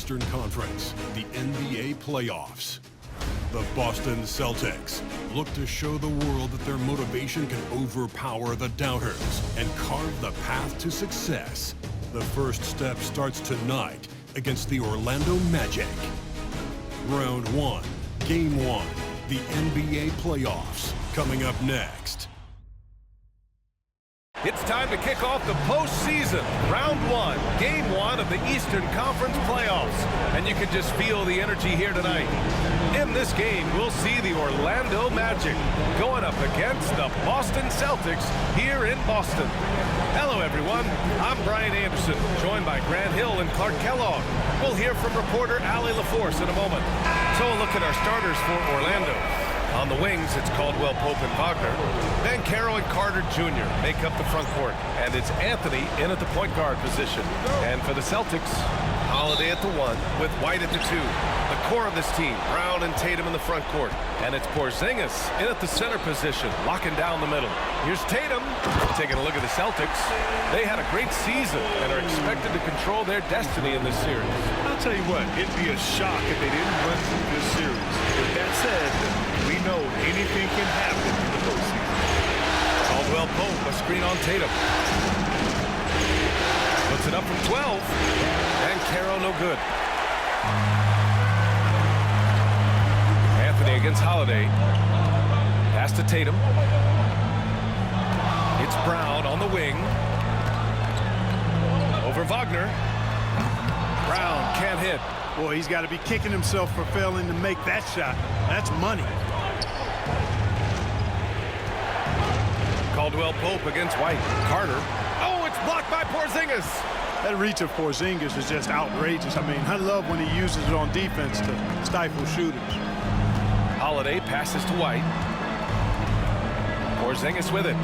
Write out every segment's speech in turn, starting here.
Eastern Conference, the NBA playoffs. The Boston Celtics look to show the world that their motivation can overpower the doubters and carve the path to success. The first step starts tonight against the Orlando Magic. Round 1, Game 1, the NBA playoffs, coming up next. It's time to kick off the postseason. Round 1, Game 1 of the Eastern Conference playoffs. And you can just feel the energy here tonight. In this game, we'll see the Orlando Magic going up against the Boston Celtics here in Boston. Hello, everyone. I'm Brian Anderson, joined by Grant Hill and Clark Kellogg. We'll hear from reporter Allie LaForce in a moment. So a look at our starters for Orlando. On the wings, it's Caldwell Pope and Wagner. Then Caro and Carter Jr. make up the front court. And it's Anthony in at the point guard position. And for the Celtics, Holiday at the 1 with White at the 2. The core of this team, Brown and Tatum in the front court. And it's Porzingis in at the center position, locking down the middle. Here's Tatum taking a look at the Celtics. They had a great season and are expected to control their destiny in this series. I'll tell you what, it'd be a shock if they didn't run through this series. With that said, we know anything can happen in the postseason. Caldwell Pope, a screen on Tatum. Puts it up from 12. And Caro no good. Anthony against Holiday. Pass to Tatum. It's Brown on the wing. Over Wagner. Brown can't hit. Boy, he's got to be kicking himself for failing to make that shot. That's money. Caldwell Pope against White. Carter. Oh, it's blocked by Porzingis. That reach of Porzingis is just outrageous. I mean, I love when he uses it on defense to stifle shooters. Holiday passes to White. Porzingis with it.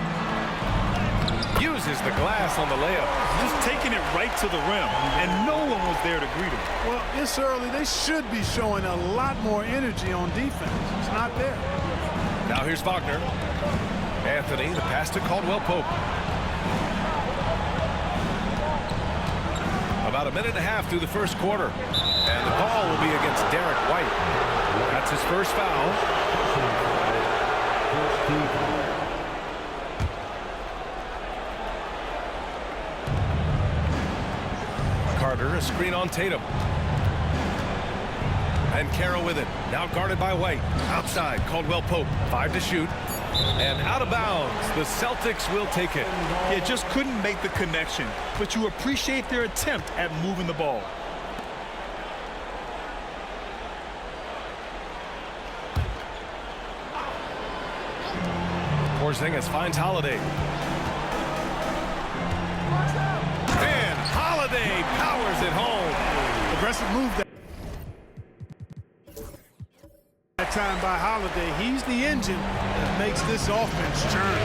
Uses the glass on the layup. Just taking it right to the rim, and no one was there to greet him. Well, this early, they should be showing a lot more energy on defense. It's not there. Now here's Wagner. Anthony, the pass to Caldwell Pope. About a minute and a half through the first quarter. And the ball will be against Derek White. That's his first foul. Carter, a screen on Tatum. And Caro with it. Now guarded by White. Outside, Caldwell Pope. 5 to shoot. And out of bounds. The Celtics will take it. Yeah, just couldn't make the connection. But you appreciate their attempt at moving the ball. Porzingis finds Holiday. And Holiday powers it home. Aggressive move that time by Holiday. He's the engine that makes this offense churn.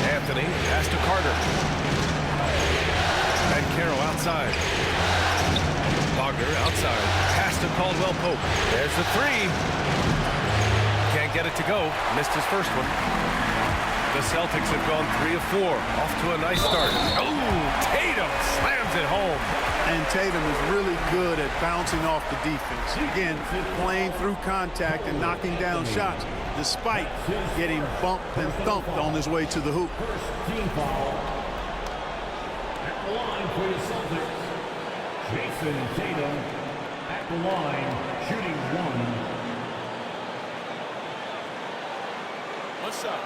Anthony pass to Carter. And Caro outside. Wagner outside. Pass to Caldwell Pope. There's the 3. Can't get it to go. Missed his first one. The Celtics have gone 3 of 4. Off to a nice start. Oh, Tatum slams it home. And Tatum is really good at bouncing off the defense. Again, playing through contact and knocking down shots, despite getting bumped and thumped on his way to the hoop. Team foul. At the line for the Celtics, Jason Tatum at the line, shooting 1. What's up?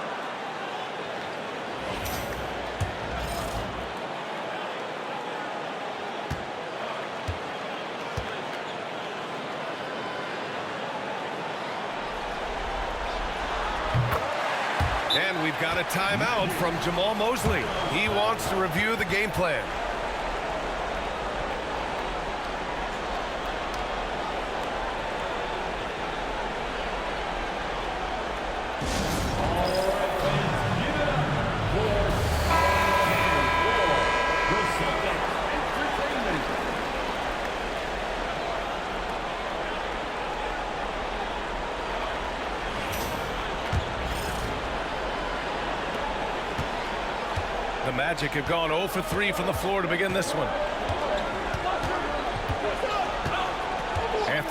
And we've got a timeout from Jamal Mosley. He wants to review the game plan. The Magic have gone 0 for 3 from the floor to begin this one.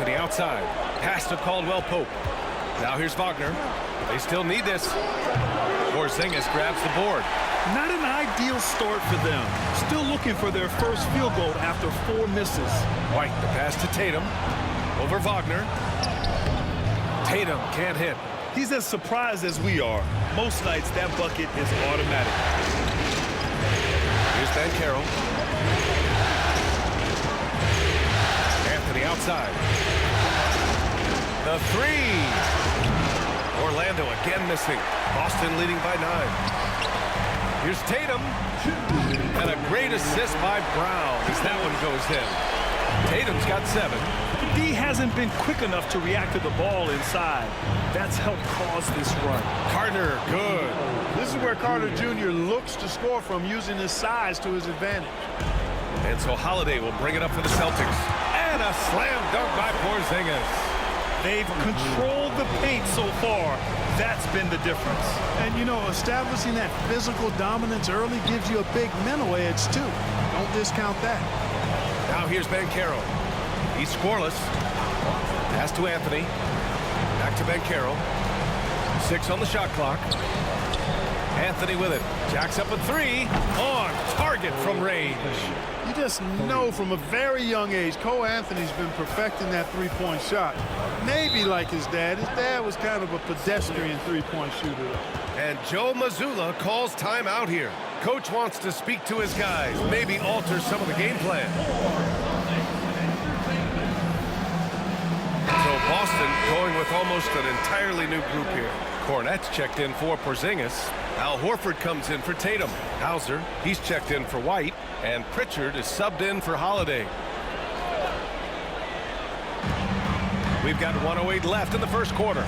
Anthony outside. Pass to Caldwell Pope. Now here's Wagner. They still need this. Porzingis grabs the board. Not an ideal start for them. Still looking for their first field goal after 4 misses. White, the pass to Tatum. Over Wagner. Tatum can't hit. He's as surprised as we are. Most nights, that bucket is automatic. Here's Banchero. Anthony outside. The 3. Orlando again missing. Boston leading by 9. Here's Tatum. And a great assist by Brown as that one goes in. Tatum's got 7. D hasn't been quick enough to react to the ball inside. That's helped cause this run. Carter, good. This is where Carter Jr. looks to score from, using his size to his advantage. And so Holiday will bring it up for the Celtics. And a slam dunk by Porzingis. They've controlled the paint so far. That's been the difference. And, you know, establishing that physical dominance early gives you a big mental edge, too. Don't discount that. Now here's Banchero. He's scoreless. Pass to Anthony. Back to Banchero. 6 on the shot clock. Anthony with it. Jacks up a 3. On target from range. You just know from a very young age, Cole Anthony's been perfecting that three-point shot. Maybe like his dad. His dad was kind of a pedestrian three-point shooter. And Joe Mazzulla calls timeout here. Coach wants to speak to his guys, maybe alter some of the game plan. So Boston going with almost an entirely new group here. Cornette's checked in for Porzingis. Al Horford comes in for Tatum. Hauser, he's checked in for White. And Pritchard is subbed in for Holiday. We've got 1:08 left in the first quarter.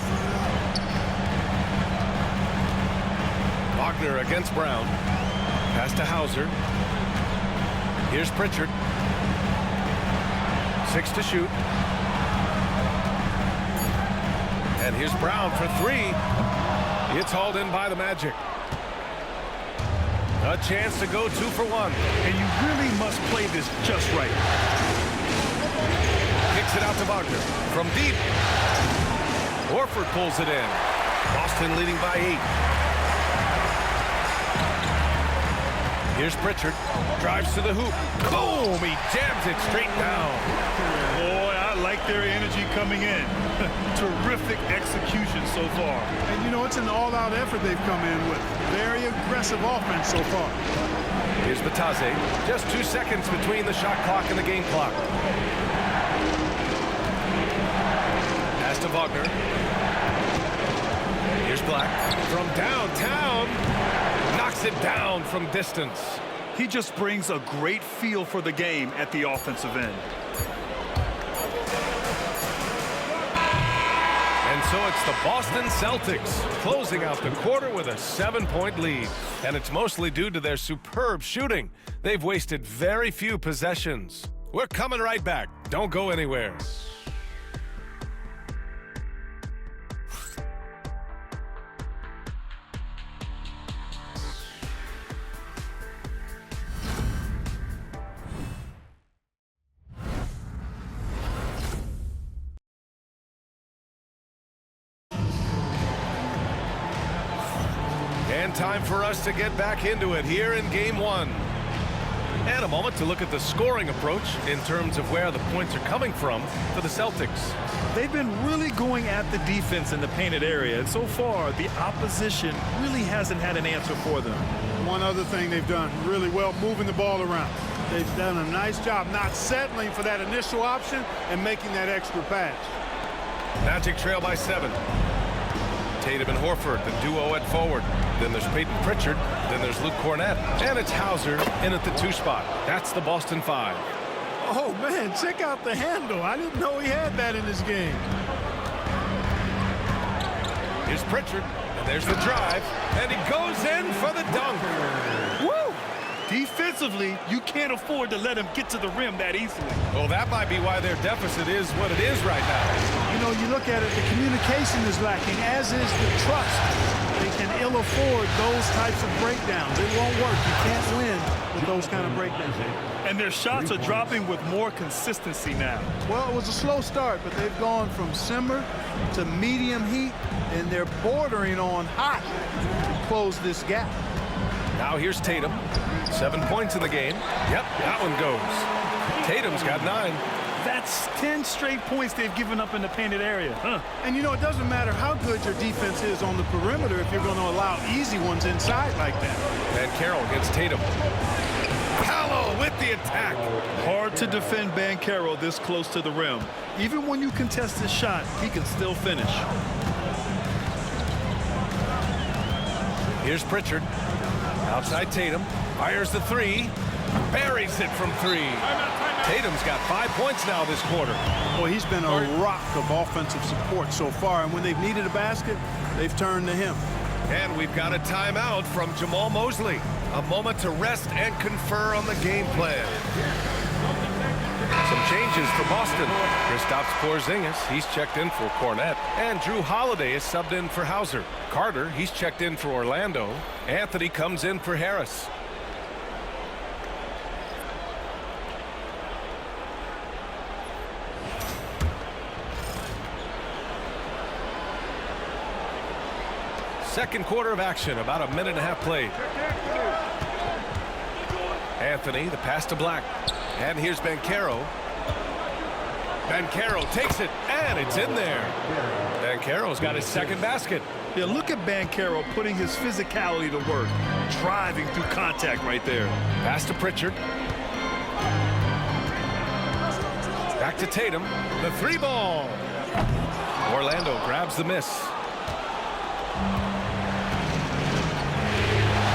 Wagner against Brown. Pass to Hauser. Here's Pritchard. 6 to shoot. And here's Brown for 3. It's hauled in by the Magic. A chance to go 2 for 1. And you really must play this just right. Kicks it out to Wagner. From deep. Horford pulls it in. Boston leading by 8. Here's Pritchard. Drives to the hoop. Boom! He jams it straight down. Boy, I like their energy coming in. Terrific execution so far. And, you know, it's an all-out effort they've come in with. Very aggressive offense so far. Here's Batase. Just 2 seconds between the shot clock and the game clock. Pass to Wagner. Here's Black. From downtown. Knocks it down from distance. He just brings a great feel for the game at the offensive end. And so it's the Boston Celtics closing out the quarter with a 7-point lead. And it's mostly due to their superb shooting. They've wasted very few possessions. We're coming right back. Don't go anywhere. And time for us to get back into it here in Game 1. And a moment to look at the scoring approach in terms of where the points are coming from for the Celtics. They've been really going at the defense in the painted area, and so far the opposition really hasn't had an answer for them. One other thing they've done really well, moving the ball around. They've done a nice job not settling for that initial option and making that extra pass. Magic trail by 7. Tatum and Horford, the duo at forward. Then there's Peyton Pritchard. Then there's Luke Cornette. And it's Hauser in at the 2 spot. That's the Boston 5. Oh, man, check out the handle. I didn't know he had that in his game. Here's Pritchard. And there's the drive. And he goes in for the dunk. Woo! Defensively, you can't afford to let him get to the rim that easily. Well, that might be why their deficit is what it is right now. You know, you look at it, the communication is lacking, as is the trust. They can ill afford those types of breakdowns. It won't work. You can't win with those kind of breakdowns. And their shots are dropping with more consistency now. Well, it was a slow start, but they've gone from simmer to medium heat, and they're bordering on hot to close this gap. Now here's Tatum. 7 points in the game. Yep, that one goes. Tatum's got 9. That's 10 straight points they've given up in the painted area. And you know, it doesn't matter how good your defense is on the perimeter if you're going to allow easy ones inside like that. And Carroll against Tatum. Paolo with the attack. Hard to defend Banchero this close to the rim. Even when you contest his shot, he can still finish. Here's Pritchard. Outside Tatum. Fires the 3. Buries it from 3. Tatum's got 5 points now this quarter. Boy, he's been a rock of offensive support so far, and when they've needed a basket, they've turned to him. And we've got a timeout from Jamal Mosley. A moment to rest and confer on the game plan. Some changes for Boston. Kristaps Porzingis, he's checked in for Cornette. And Drew Holiday is subbed in for Hauser. Carter, he's checked in for Orlando. Anthony comes in for Harris. Second quarter of action, about a minute and a half played. Anthony, the pass to Black. And here's Banchero. Banchero takes it, and it's in there. Banchero's got his second basket. Yeah, look at Banchero putting his physicality to work, driving through contact right there. Pass to Pritchard. Back to Tatum. The 3 ball. Orlando grabs the miss.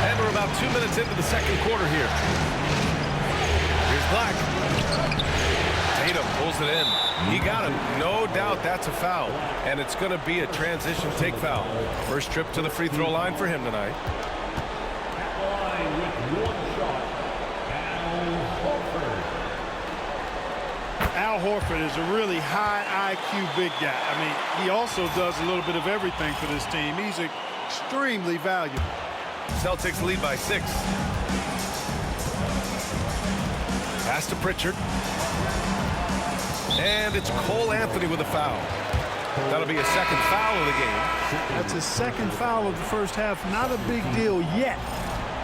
And we're about 2 minutes into the second quarter here. Here's Black. Tatum pulls it in. He got him. No doubt that's a foul. And it's going to be a transition take foul. First trip to the free throw line for him tonight. At the line with 1 shot, Al Horford. Al Horford is a really high IQ big guy. I mean, he also does a little bit of everything for this team. He's extremely valuable. Celtics lead by 6. Pass to Pritchard. And it's Cole Anthony with a foul. That'll be a second foul of the game. That's his second foul of the first half. Not a big deal yet,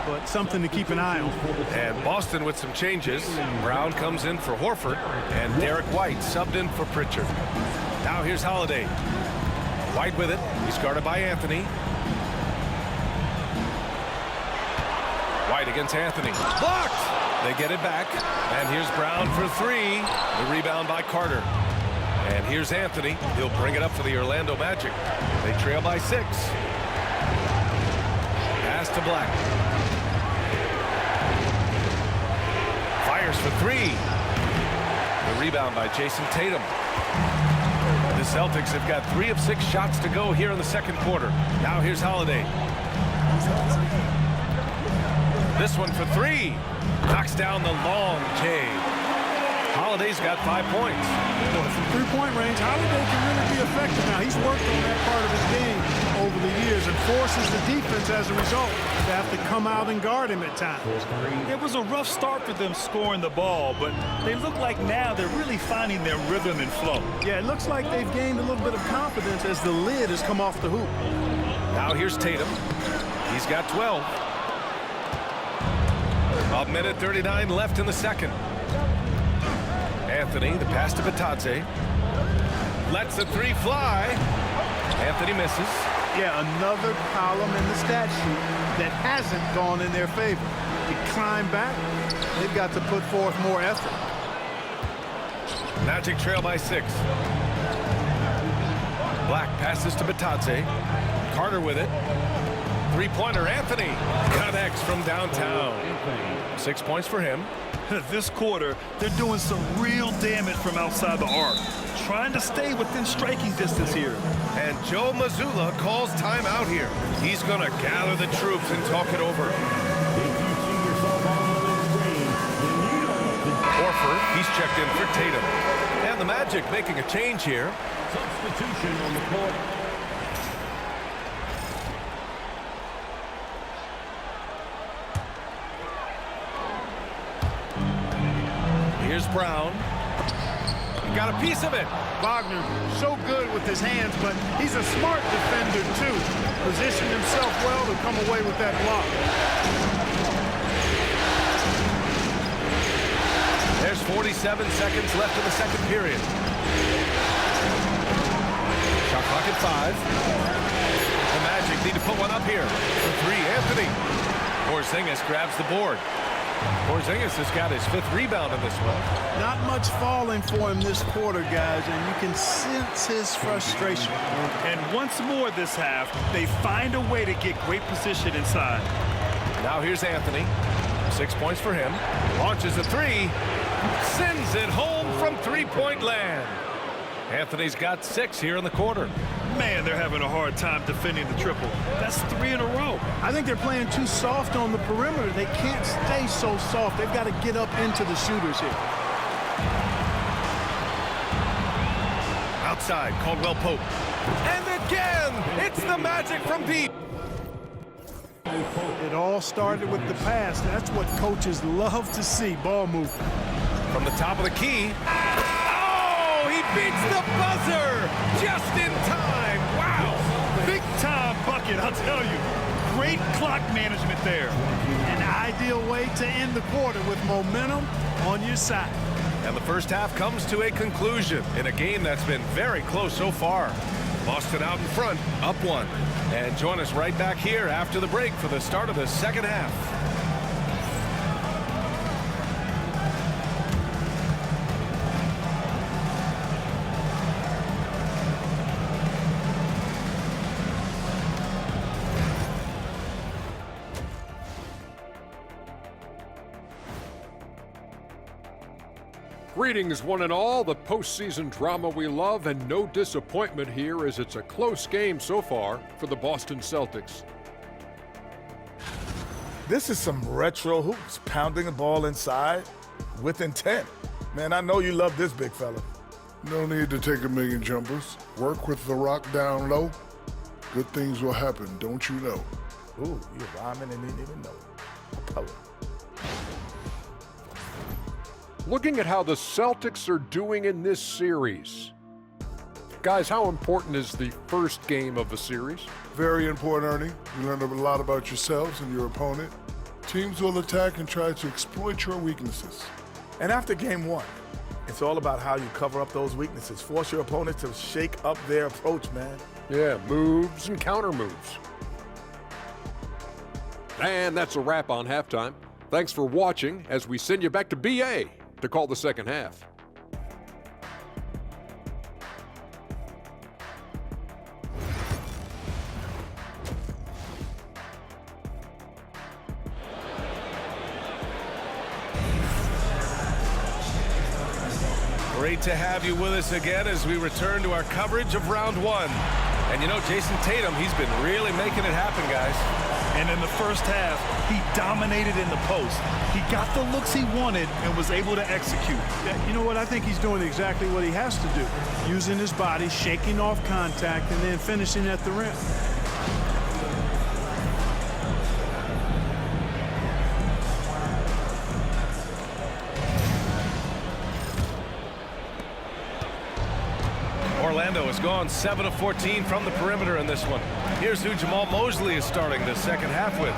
but something to keep an eye on. And Boston with some changes. Brown comes in for Horford, and Derek White subbed in for Pritchard. Now here's Holiday. White with it. He's guarded by Anthony. White against Anthony. Blocked! They get it back. And here's Brown for 3. The rebound by Carter. And here's Anthony. He'll bring it up for the Orlando Magic. They trail by 6. Pass to Black. Fires for 3. The rebound by Jason Tatum. The Celtics have got 3 of 6 shots to go here in the second quarter. Now here's Holiday. This one for 3. Knocks down the long J. Holiday's got 5 points. Well, from three-point range, Holiday can really be effective now. He's worked on that part of his game over the years and forces the defense as a result to have to come out and guard him at times. It was a rough start for them scoring the ball, but they look like now they're really finding their rhythm and flow. Yeah, it looks like they've gained a little bit of confidence as the lid has come off the hoop. Now here's Tatum. He's got 12. A minute 39 left in the second. Anthony, the pass to Batadze. Lets the 3 fly. Anthony misses. Yeah, another column in the stat sheet that hasn't gone in their favor. To climb back, they've got to put forth more effort. Magic trail by 6. Black passes to Batadze. Carter with it. 3-pointer, Anthony connects from downtown. 6 points for him. This quarter, they're doing some real damage from outside the arc, trying to stay within striking distance here. And Joe Mazzulla calls timeout here. He's going to gather the troops and talk it over. Horford, he's checked in for Tatum. And the Magic making a change here. Substitution on the court. Here's Brown. He got a piece of it. Wagner, so good with his hands, but he's a smart defender, too. Positioned himself well to come away with that block. There's 47 seconds left in the second period. Shot clock at 5. The Magic need to put one up here. For 3, Anthony. Porzingis grabs the board. Porzingis has got his 5th rebound in this one. Not much falling for him this quarter, guys, and you can sense his frustration. And once more this half, they find a way to get great position inside. Now here's Anthony. 6 points for him. Launches a 3. Sends it home from three-point land. Anthony's got 6 here in the quarter. Man, they're having a hard time defending the triple. That's 3 in a row. I think they're playing too soft on the perimeter. They can't stay so soft. They've got to get up into the shooters here. Outside, Caldwell Pope. And again, it's the Magic from deep. It all started with the pass. That's what coaches love to see, ball movement. From the top of the key. Oh, he beats the buzzer just in time. Wow. Big time bucket, I'll tell you. Great clock management there. An ideal way to end the quarter with momentum on your side. And the first half comes to a conclusion in a game that's been very close so far. Boston out in front, up 1. And join us right back here after the break for the start of the second half. Greetings, one and all. The postseason drama we love, and no disappointment here as it's a close game so far for the Boston Celtics. This is some retro hoops, pounding the ball inside with intent. Man, I know you love this big fella. No need to take a million jumpers. Work with the rock down low. Good things will happen, don't you know? Ooh, you're rhyming and didn't even know. A poet. Looking at how the Celtics are doing in this series. Guys, how important is the first game of a series? Very important, Ernie. You learn a lot about yourselves and your opponent. Teams will attack and try to exploit your weaknesses. And after game 1, it's all about how you cover up those weaknesses. Force your opponent to shake up their approach, man. Yeah, moves and counter moves. And that's a wrap on halftime. Thanks for watching as we send you back to BA to call the second half. Great to have you with us again as we return to our coverage of round 1. And you know, Jason Tatum, he's been really making it happen, guys. And in the first half, he dominated in the post. He got the looks he wanted and was able to execute. Yeah, you know what? I think he's doing exactly what he has to do. Using his body, shaking off contact, and then finishing at the rim. Orlando has gone 7 of 14 from the perimeter in this one. Here's who Jamal Mosley is starting the second half with.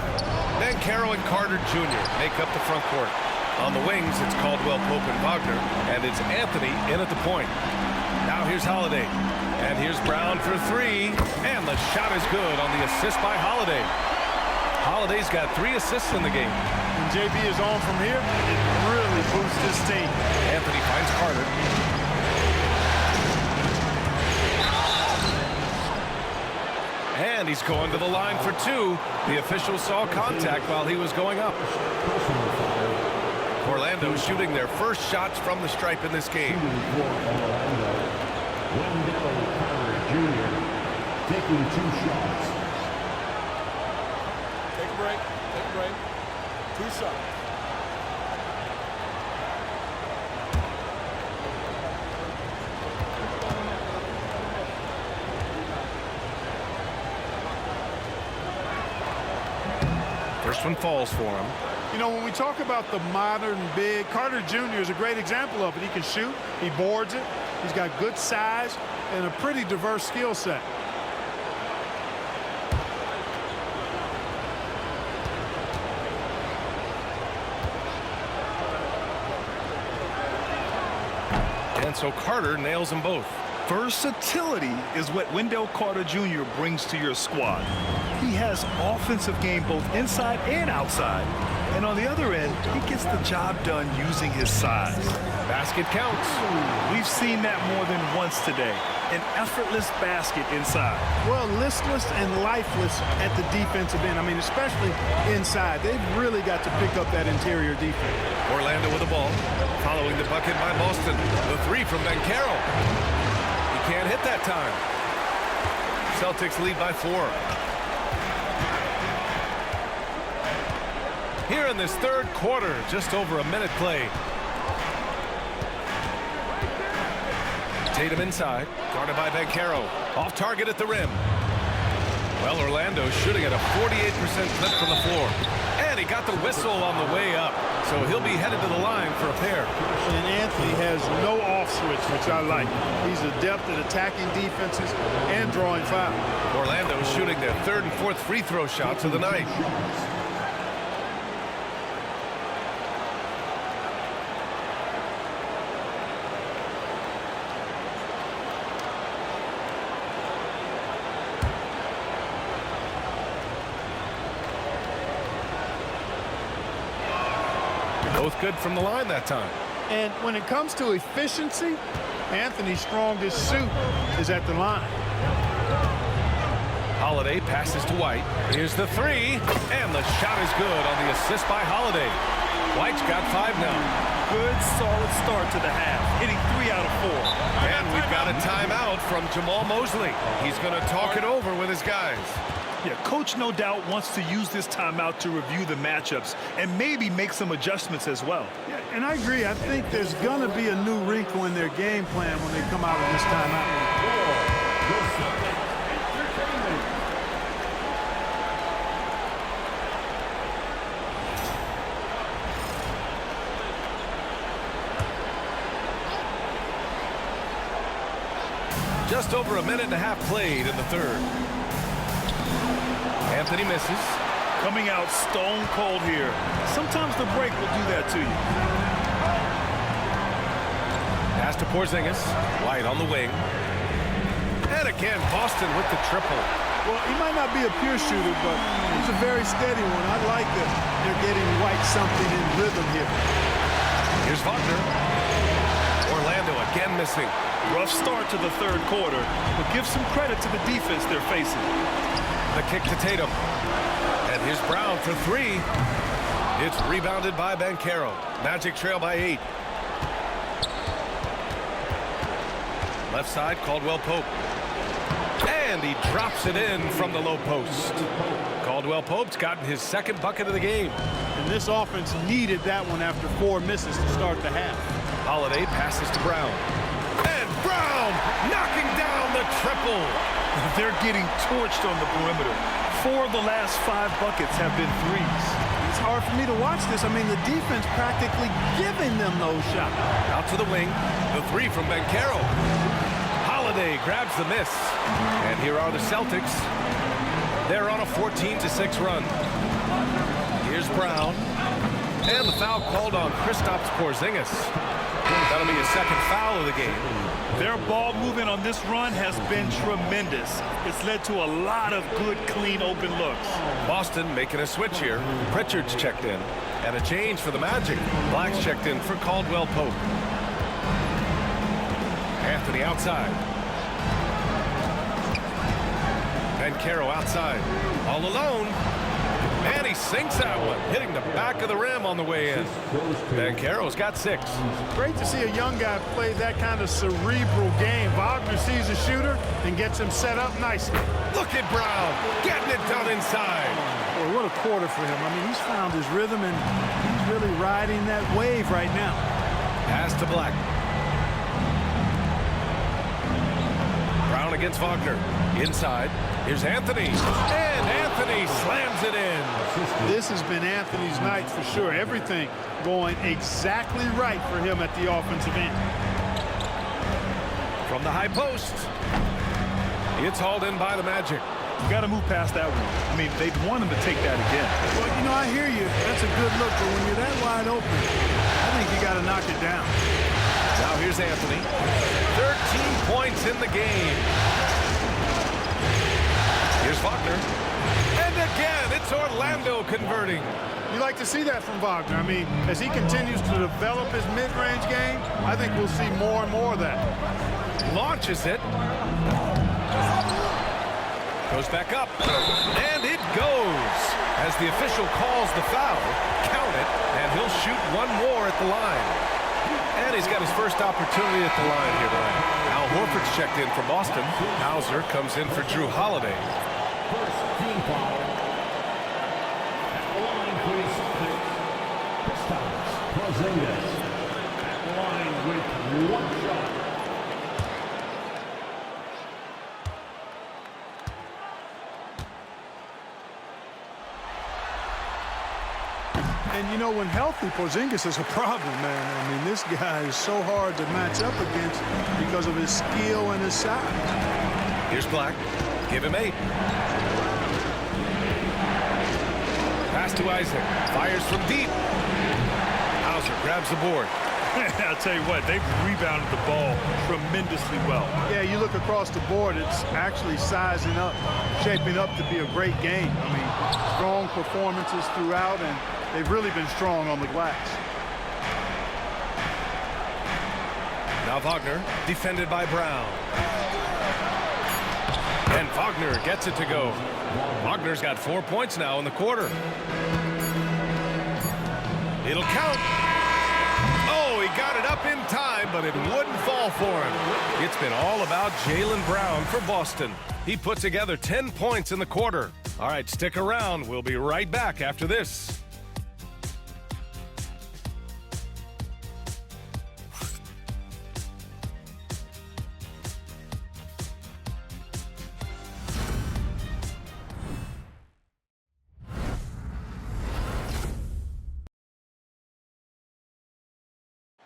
Then Caro and Carter Jr. make up the front court. On the wings, it's Caldwell Pope and Wagner, and it's Anthony in at the point. Now here's Holiday. And here's Brown for 3, and the shot is good on the assist by Holiday. Holiday's got 3 assists in the game. When JB is on from here, it really boosts his team. Anthony finds Carter. And he's going to the line for 2. The official saw contact while he was going up. Orlando shooting their first shots from the stripe in this game. Taking 2 shots. Take a break. Take a break. 2 shots. First one falls for him. You know, when we talk about the modern big, Carter Jr. is a great example of it. He can shoot, he boards it, he's got good size and a pretty diverse skill set. And so Carter nails them both. Versatility is what Wendell Carter Jr. brings to your squad. He has offensive game both inside and outside. And on the other end, he gets the job done using his size. Basket counts. We've seen that more than once today. An effortless basket inside. Well, listless and lifeless at the defensive end. I mean, especially inside. They've really got to pick up that interior defense. Orlando with the ball. Following the bucket by Boston. The three from Banchero. He can't hit that time. Celtics lead by 4. Here in this third quarter, just over a minute played. Tatum inside, guarded by Banchero. Off target at the rim. Well, Orlando shooting at a 48% clip from the floor. And he got the whistle on the way up. So he'll be headed to the line for a pair. And Anthony has no off switch, which I like. He's adept at attacking defenses and drawing fouls. Orlando shooting their third and fourth free throw shots of the night. Both good from the line that time. And when it comes to efficiency, Anthony's strongest suit is at the line. Holiday passes to White. Here's the three, and the shot is good on the assist by Holiday. White's got 5 now. Good, solid start to the half, hitting 3 out of 4. And we've got a timeout from Jamal Mosley. He's going to talk it over with his guys. Yeah, coach no doubt wants to use this timeout to review the matchups and maybe make some adjustments as well. Yeah, and I agree. I think there's going to be a new wrinkle in their game plan when they come out of this timeout. Just over a minute and a half played in the third. Anthony misses. Coming out stone cold here. Sometimes the break will do that to you. Pass to Porzingis. White on the wing. And again, Boston with the triple. Well, he might not be a pure shooter, but he's a very steady one. I like that they're getting White something in rhythm here. Here's Wagner. Orlando again missing. Rough start to the third quarter, but give some credit to the defense they're facing. The kick to Tatum. And here's Brown for 3. It's rebounded by Banchero. Magic trail by 8. Left side, Caldwell Pope. And he drops it in from the low post. Caldwell Pope's gotten his second bucket of the game. And this offense needed that one after 4 misses to start the half. Holiday passes to Brown. And Brown knocking down the triple. They're getting torched on the perimeter. 4 of the last 5 buckets have been threes. It's hard for me to watch this. I mean, the defense practically giving them those shots. Out to the wing. The 3 from Banchero. Holiday grabs the miss. And here are the Celtics. They're on a 14-6 run. Here's Brown. And the foul called on Kristaps Porzingis. That'll be his second foul of the game. Their ball movement on this run has been tremendous. It's led to a lot of good, clean, open looks. Boston making a switch here. Pritchard's checked in. And a change for the Magic. Black's checked in for Caldwell Pope. Anthony outside. Banchero outside. All alone. And he sinks that one, hitting the back of the rim on the way in. Banchero's got 6. Great to see a young guy play that kind of cerebral game. Wagner sees a shooter and gets him set up nicely. Look at Brown getting it done inside. Boy, what a quarter for him. I mean, he's found his rhythm, and he's really riding that wave right now. Pass to Black. Brown against Wagner. Inside. Here's Anthony. And Anthony Anthony slams it in. This has been Anthony's night for sure. Everything going exactly right for him at the offensive end. From the high post. It's hauled in by the Magic. You got to move past that one. I mean, they'd want him to take that again. Well, you know, I hear you. That's a good look, but when you're that wide open, I think you got to knock it down. Now here's Anthony. 13 points in the game. Here's Wagner. And again, it's Orlando converting. You like to see that from Wagner. I mean, as he continues to develop his mid-range game, I think we'll see more and more of that. Launches it. Goes back up. And it goes. As the official calls the foul, count it, and he'll shoot one more at the line. And he's got his first opportunity at the line here tonight. Al Horford's checked in for Boston. Hauser comes in for Drew Holiday. First team foul. At the line for the Celtics. Kristaps Porzingis. At the line with one shot. And, you know, when healthy, Porzingis is a problem, man. I mean, this guy is so hard to match up against because of his skill and his size. Here's Black. Give him 8. Pass to Isaac. Fires from deep. Hauser grabs the board. I'll tell you what, they've rebounded the ball tremendously well. Yeah, you look across the board, it's actually sizing up, shaping up to be a great game. I mean, strong performances throughout, and they've really been strong on the glass. Now Wagner, defended by Brown. And Wagner gets it to go. Wagner's got 4 points now in the quarter. It'll count. Oh, he got it up in time, but it wouldn't fall for him. It's been all about Jaylen Brown for Boston. He put together 10 points in the quarter. All right, stick around. We'll be right back after this.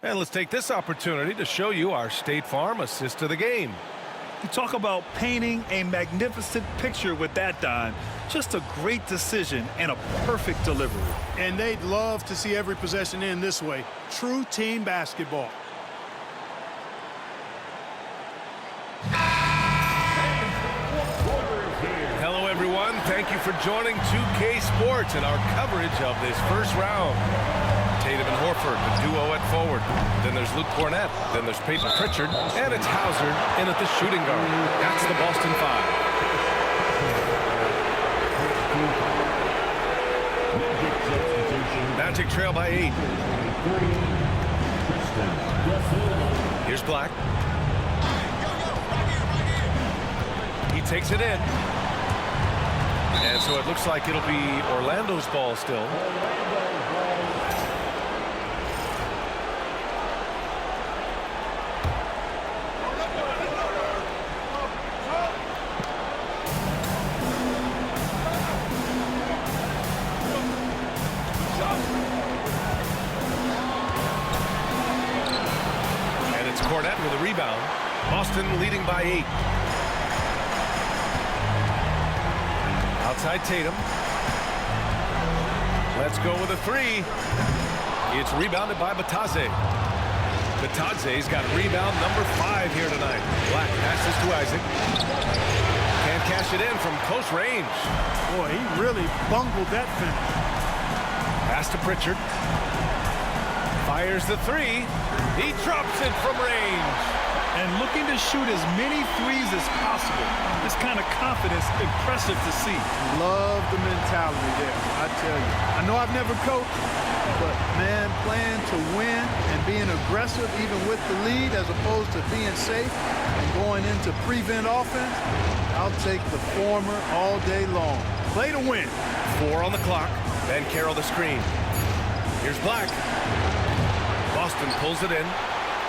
And let's take this opportunity to show you our State Farm assist to the game. You talk about painting a magnificent picture with that, Don. Just a great decision and a perfect delivery. And they'd love to see every possession end this way. True team basketball. Hello, everyone. Thank you for joining 2K Sports and our coverage of this first round. Tatum and Horford, the duo at forward. Then there's Luke Cornett. Then there's Peyton Pritchard. And it's Hauser in at the shooting guard. That's the Boston 5. Magic trail by 8. Here's Black. He takes it in. And so it looks like it'll be Orlando's ball still. Cornett with a rebound. Boston leading by 8. Outside Tatum. Let's go with a 3. It's rebounded by Batadze. Batadze's got rebound number 5 here tonight. Black passes to Isaac. Can't cash it in from close range. Boy, he really bungled that finish. Pass to Pritchard. Fires the 3. He drops it from range. And looking to shoot as many threes as possible. This kind of confidence, impressive to see. Love the mentality there, I tell you. I know I've never coached, but, man, playing to win and being aggressive even with the lead as opposed to being safe and going into prevent offense, I'll take the former all day long. Play to win. 4 on the clock. Van Carroll the screen. Here's Black. Boston pulls it in.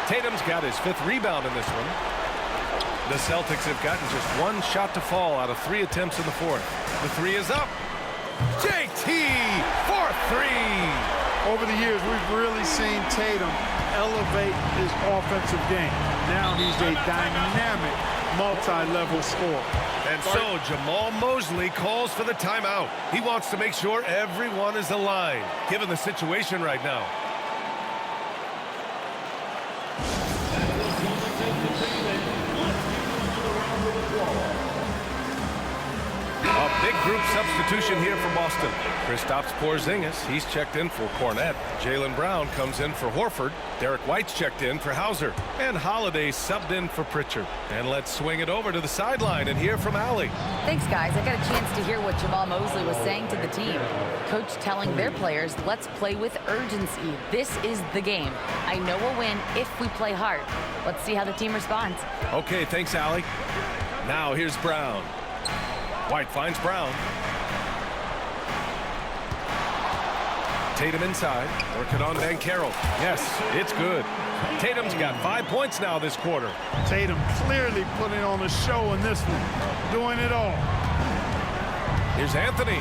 Tatum's got his 5th rebound in this one. The Celtics have gotten just one shot to fall out of 3 attempts in the fourth. The three is up. JT for 3. Over the years, we've really seen Tatum elevate his offensive game. Now he's a dynamic, multi-level scorer. And so Jamal Mosley calls for the timeout. He wants to make sure everyone is aligned, given the situation right now. A big group substitution here for Boston. Kristaps Porzingis, he's checked in for Cornette. Jaylen Brown comes in for Horford. Derek White's checked in for Hauser. And Holiday subbed in for Pritchard. And let's swing it over to the sideline and hear from Allie. Thanks, guys. I got a chance to hear what Jamal Mosley was saying to the team. Coach telling their players, let's play with urgency. This is the game. I know we'll win if we play hard. Let's see how the team responds. Okay, thanks, Allie. Now here's Brown. White finds Brown. Tatum inside. Working on Banchero. Yes, it's good. Tatum's got 5 points now this quarter. Tatum clearly putting on a show in this one. Doing it all. Here's Anthony.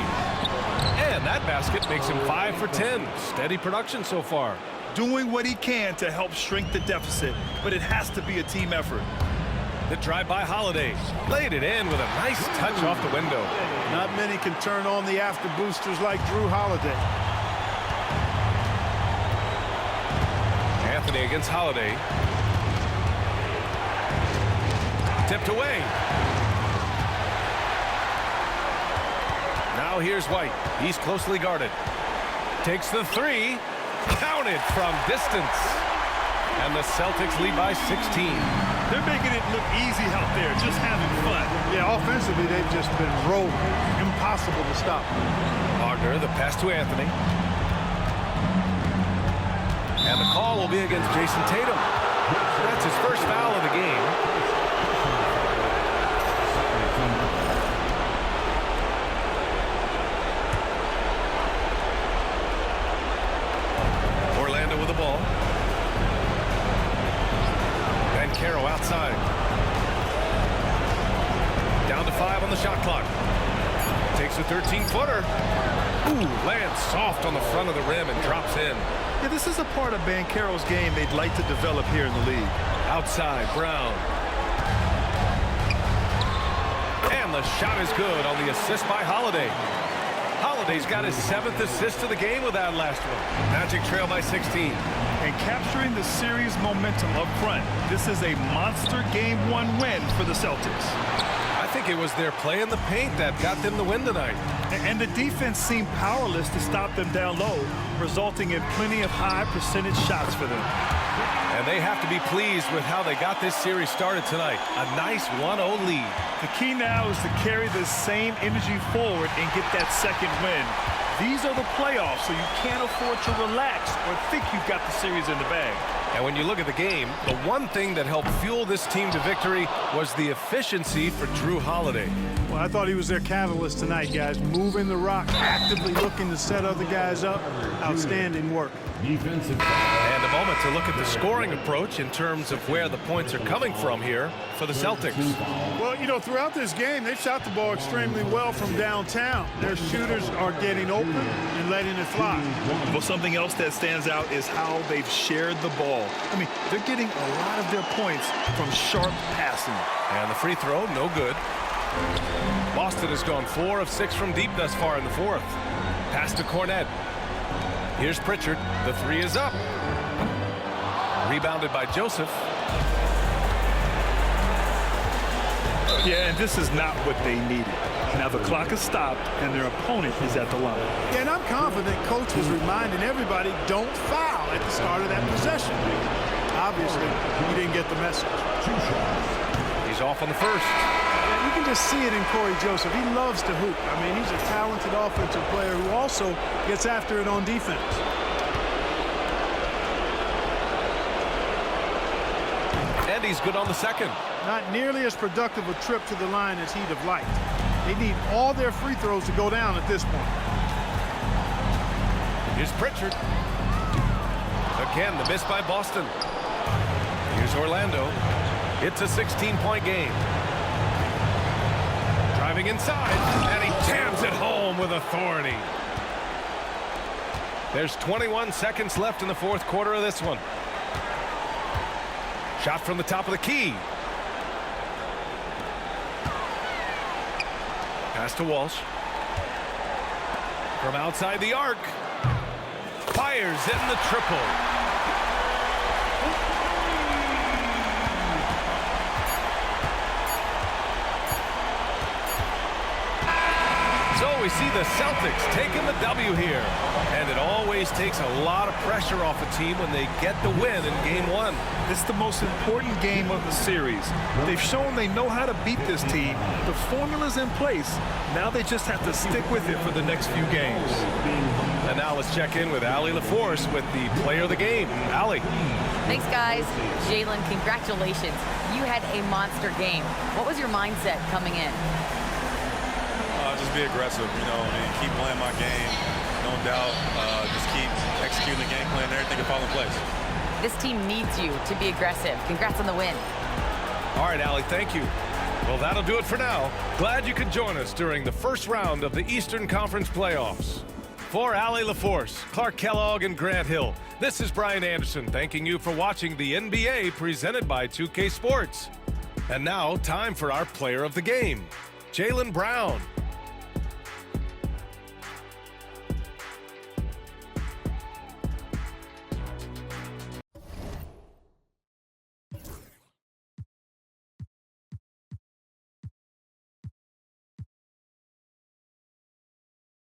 And that basket makes him 5 for 10. Steady production so far. Doing what he can to help shrink the deficit, but it has to be a team effort. The drive by Holiday. Laid it in with a nice touch off the window. Not many can turn on the after boosters like Drew Holiday. Anthony against Holiday. Tipped away. Now here's White. He's closely guarded. Takes the three. Counted from distance. And the Celtics lead by 16. They're making it look easy out there, just having fun. Yeah, offensively, they've just been rolling. Impossible to stop. Wagner, the pass to Anthony. And the call will be against Jason Tatum. That's his first foul of the game. Orlando with the ball. Banchero outside. Down to 5 on the shot clock. Takes a 13-footer. Ooh, lands soft on the front of the rim and drops in. Yeah, this is a part of Banchero's game they'd like to develop here in the league. Outside, Brown. And the shot is good on the assist by Holiday. Holiday's got his 7th assist of the game with that last one. Magic trail by 16. And capturing the series momentum up front. This is a monster Game 1 win for the Celtics. I think it was their play in the paint that got them the win tonight. And the defense seemed powerless to stop them down low, resulting in plenty of high percentage shots for them. And they have to be pleased with how they got this series started tonight. A nice 1-0 lead. The key now is to carry this same energy forward and get that second win. These are the playoffs, so you can't afford to relax or think you've got the series in the bag. And when you look at the game, the one thing that helped fuel this team to victory was the efficiency for Drew Holiday. Well, I thought he was their catalyst tonight, guys. Moving the rock, actively looking to set other guys up. Outstanding work. Defensive. And a moment to look at the scoring approach in terms of where the points are coming from here for the Celtics. Well, you know, throughout this game, they've shot the ball extremely well from downtown. Their shooters are getting open and letting it fly. Well, something else that stands out is how they've shared the ball. I mean, they're getting a lot of their points from sharp passing. And the free throw, no good. Boston has gone 4 of 6 from deep thus far in the fourth. Pass to Cornette. Here's Pritchard. The three is up. Rebounded by Joseph. Yeah, and this is not what they needed. Now the clock is stopped, and their opponent is at the line. Yeah, and I'm confident Coach was reminding everybody, don't foul at the start of that possession. Obviously, he didn't get the message. He's off on the first. Yeah, you can just see it in Corey Joseph. He loves to hoop. I mean, he's a talented offensive player who also gets after it on defense. And he's good on the second. Not nearly as productive a trip to the line as he'd have liked. They need all their free throws to go down at this point. Here's Pritchard. Again, the miss by Boston. Here's Orlando. It's a 16-point game. Driving inside, and he jams it home with authority. There's 21 seconds left in the fourth quarter of this one. Shot from the top of the key. Pass to Walsh. From outside the arc. Fires in the triple. So we see the Celtics taking the W here. And it always takes a lot of pressure off a team when they get the win in game one. It's the most important game of the series. They've shown they know how to beat this team. The formula's in place. Now they just have to stick with it for the next few games. And now let's check in with Allie LaForce with the player of the game. Allie. Thanks, guys. Jalen, congratulations. You had a monster game. What was your mindset coming in? Just be aggressive, keep playing my game, no doubt. Just keep executing the game plan and everything will fall in place. This team needs you to be aggressive. Congrats on the win. All right, Allie, thank you. Well, that'll do it for now. Glad you could join us during the first round of the Eastern Conference playoffs. For Allie LaForce, Clark Kellogg, and Grant Hill, this is Brian Anderson thanking you for watching the NBA presented by 2K Sports. And now, time for our player of the game, Jaylen Brown.